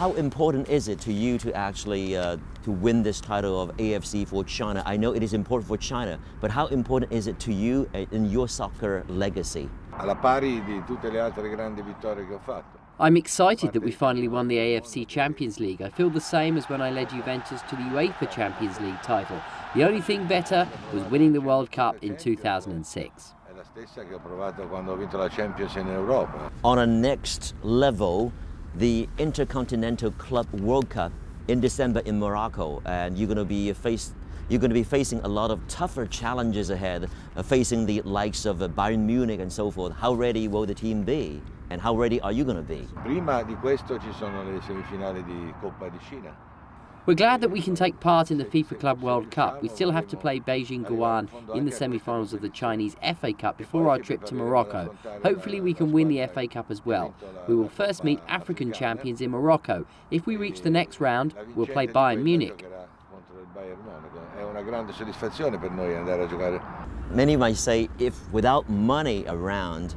How important is it to you to actually to win this title of AFC for China? I know it is important for China, but how important is it to you in your soccer legacy? Alla pari di tutte le altre grandi vittorie che ho fatto. I'm excited that we finally won the AFC Champions League. I feel the same as when I led Juventus to the UEFA Champions League title. The only thing better was winning the World Cup in 2006. È la stessa che ho provato quando ho vinto la Champions in Europa. On a next level, the Intercontinental Club World Cup in December in Morocco, and you're going to be facing a lot of tougher challenges ahead, facing the likes of Bayern Munich and so forth. How ready will the team be? And how ready are you going to be? Prima di questo ci sono le semifinali di Coppa di Cina. We're glad that we can take part in the FIFA Club World Cup. We still have to play Beijing Guoan in the semi-finals of the Chinese FA Cup before our trip to Morocco. Hopefully we can win the FA Cup as well. We will first meet African champions in Morocco. If we reach the next round, we'll play Bayern Munich. Many might say if without money around,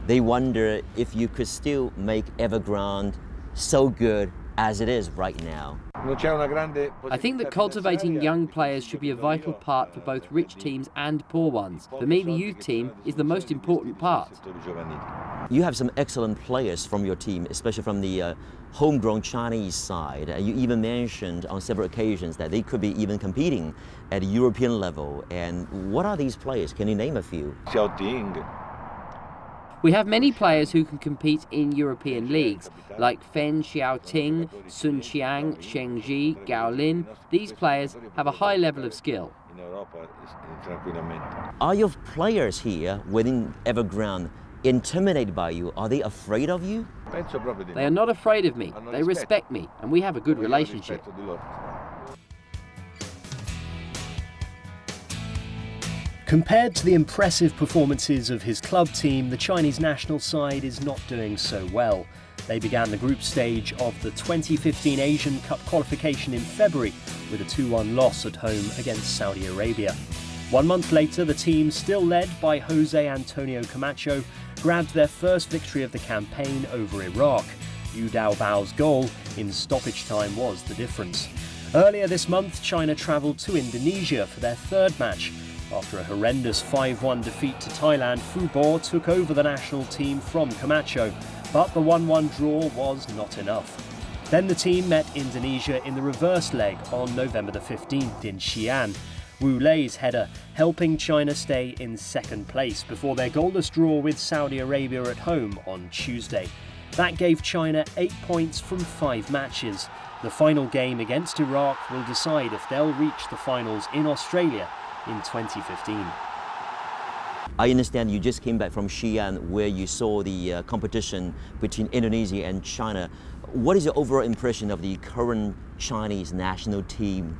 they wonder if you could still make Evergrande so good as it is right now. I think that cultivating young players should be a vital part for both rich teams and poor ones. For me, the youth team is the most important part. You have some excellent players from your team, especially from the homegrown Chinese side. You even mentioned on several occasions that they could be even competing at a European level. And what are these players? Can you name a few? We have many players who can compete in European leagues, like Fen Xiaoting, Sun Qiang, Sheng Ji, Gao Lin. These players have a high level of skill. Are your players here within Evergrande intimidated by you? Are they afraid of you? They are not afraid of me. They respect me, and we have a good relationship. Compared to the impressive performances of his club team, the Chinese national side is not doing so well. They began the group stage of the 2015 Asian Cup qualification in February with a 2-1 loss at home against Saudi Arabia. 1 month later, the team, still led by Jose Antonio Camacho, grabbed their first victory of the campaign over Iraq. Yu Daobao's goal in stoppage time was the difference. Earlier this month, China travelled to Indonesia for their third match. After a horrendous 5-1 defeat to Thailand, Fu Bo took over the national team from Camacho, but the 1-1 draw was not enough. Then the team met Indonesia in the reverse leg on November the 15th in Xi'an. Wu Lei's header helping China stay in second place before their goalless draw with Saudi Arabia at home on Tuesday. That gave China 8 points from 5 matches. The final game against Iraq will decide if they'll reach the finals in Australia in 2015. I understand you just came back from Xi'an where you saw the competition between Indonesia and China. What is your overall impression of the current Chinese national team?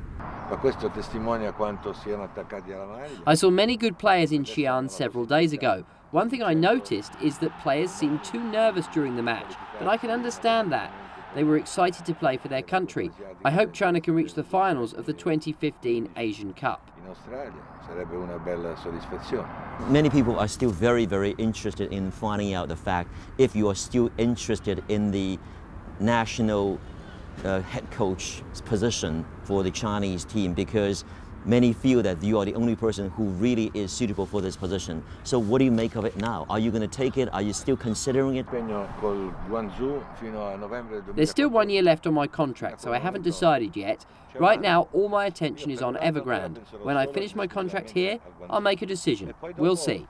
I saw many good players in Xi'an several days ago. One thing I noticed is that players seemed too nervous during the match, but I can understand that. They were excited to play for their country. I hope China can reach the finals of the 2015 Asian Cup. Many people are still very, very interested in finding out the fact if you are still interested in the national head coach position for the Chinese team, because many feel that you are the only person who really is suitable for this position. So what do you make of it now? Are you going to take it? Are you still considering it? There's still 1 year left on my contract, so I haven't decided yet. Right now, all my attention is on Evergrande. When I finish my contract here, I'll make a decision. We'll see.